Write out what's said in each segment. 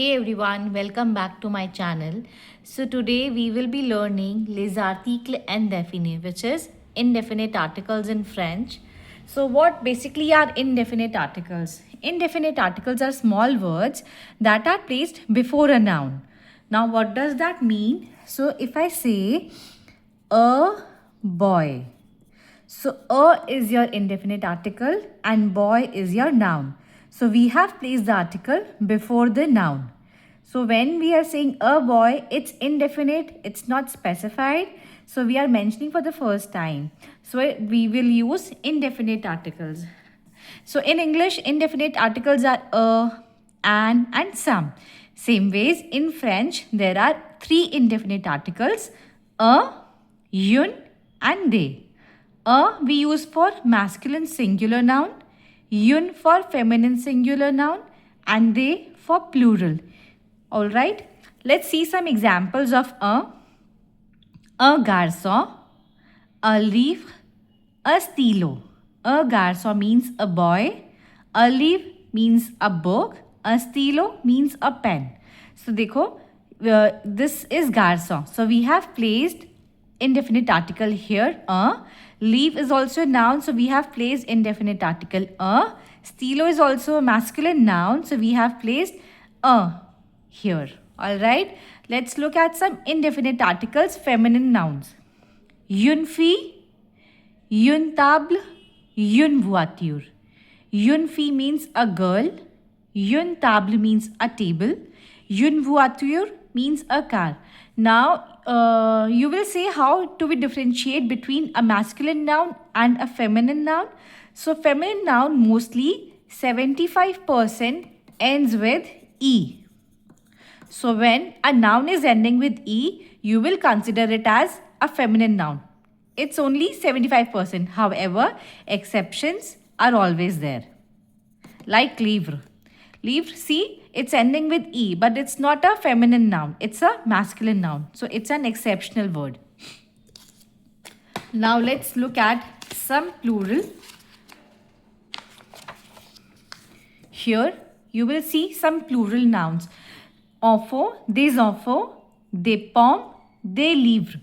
Hey everyone, welcome back to my channel. So today we will be learning Les Articles Indéfinis, which is indefinite articles in French. So what basically are indefinite articles? Indefinite articles are small words that are placed before a noun. Now what does that mean? So if I say a boy, so a is your indefinite article and boy is your noun. So we have placed the article before the noun. So when we are saying a boy, it's indefinite, it's not specified. So we are mentioning for the first time. So we will use indefinite articles. So in English, indefinite articles are a, an and some. Same ways in French, there are three indefinite articles, a, une and they. A we use for masculine singular noun, une for feminine singular noun and they for plural. Alright, let's see some examples of a garçon, a livre, a stylo. A garçon means a boy, a livre means a book, a stylo means a pen. So dekho, this is garçon. So we have placed indefinite article here, a. Leave is also a noun, so we have placed indefinite article a. Stylo is also a masculine noun, so we have placed a here. Alright, let's look at some indefinite articles, feminine nouns. Une fille, une table, une voiture. Une fille means a girl, une table means a table, une voiture means a car. Now, you will say how do we differentiate between a masculine noun and a feminine noun. So, feminine noun mostly 75% ends with E. So, when a noun is ending with E, you will consider it as a feminine noun. It's only 75%. However, exceptions are always there. Like livre. Livre, see, it's ending with E, but it's not a feminine noun. It's a masculine noun. So it's an exceptional word. Now let's look at some plural. Here you will see some plural nouns. Enfants, des enfants, des pommes, des livres.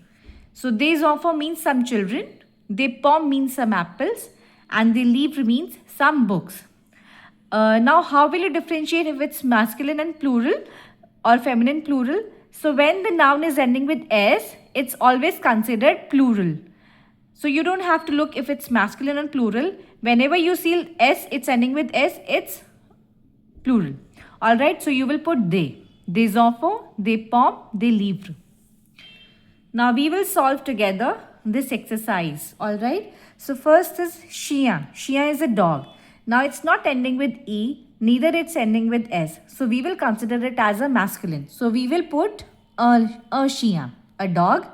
So des enfants means some children, des pommes means some apples, and des livres means some books. Now, how will you differentiate if it's masculine and plural or feminine plural? So, when the noun is ending with S, it's always considered plural. So, you don't have to look if it's masculine or plural. Whenever you see S, it's ending with S, it's plural. Alright, so you will put they. Des enfants, des pommes, des livres. Now, we will solve together this exercise. Alright, so first is chien. Chien is a dog. Now, it's not ending with E, neither it's ending with S. So, we will consider it as a masculine. So, we will put a chien, a dog.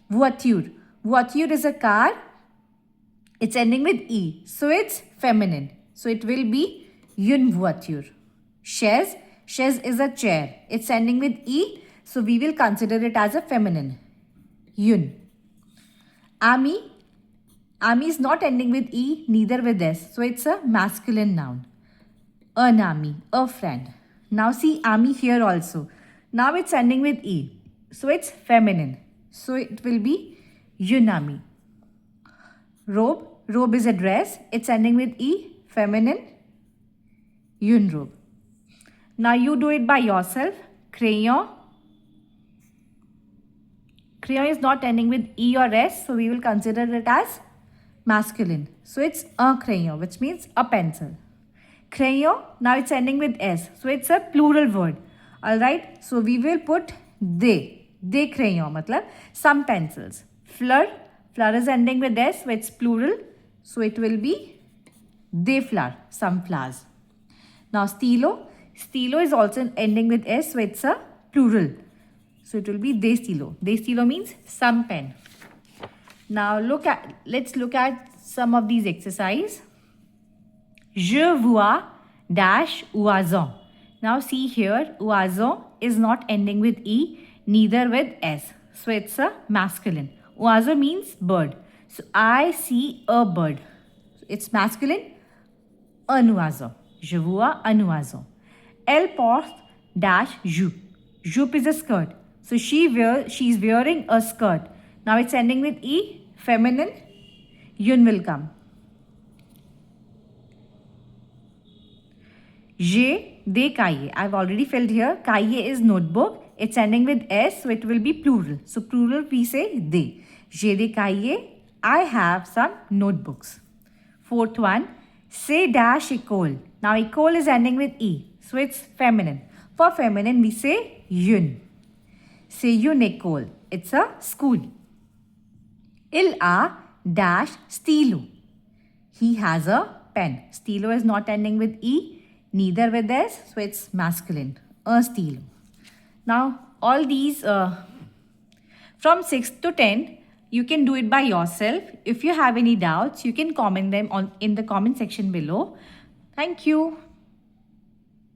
Voiture. Voiture is a car. It's ending with E. So, it's feminine. So, it will be une voiture. Chaise. Chaise is a chair. It's ending with E. So, we will consider it as a feminine. Une. Ami. Ami is not ending with E, neither with S. So, it's a masculine noun. An ami, a friend. Now, see ami here also. Now, it's ending with E. So, it's feminine. So, it will be une amie. Robe. Robe is a dress. It's ending with E, feminine. Une robe. Now, you do it by yourself. Crayon. Crayon is not ending with E or S. So, we will consider it as masculine. So it's a crayon, which means a pencil. Crayon, now it's ending with S. So it's a plural word. Alright, so we will put they. They crayon, matlab some pencils. Fleur, fleur is ending with S, so it's plural. So it will be they flower, some flowers. Now stylo, stylo is also ending with S, so it's a plural. So it will be they stylo. They stylo means some pen. Now let's look at some of these exercises. Je vois dash oiseau. Now see here, oiseau is not ending with E, neither with S. So it's a masculine. Oiseau means bird. So I see a bird. It's masculine. Un oiseau. Je vois un oiseau. Elle porte dash jupe. Jupe is a skirt. So she's wearing a skirt. Now it's ending with E, feminine, yun will come. Je, de cahier. I've already filled here. Cahier is notebook. It's ending with S, so it will be plural. So plural we say de. Je de cahier. I have some notebooks. Fourth one, say dash école. Now école is ending with E, so it's feminine. For feminine we say yun. Say yun école. It's a school. Il a dash stylo. He has a pen. Stylo is not ending with E, neither with S, so it's masculine. A stylo. Now all these from 6 to 10, you can do it by yourself. If you have any doubts, you can comment them in the comment section below. Thank you.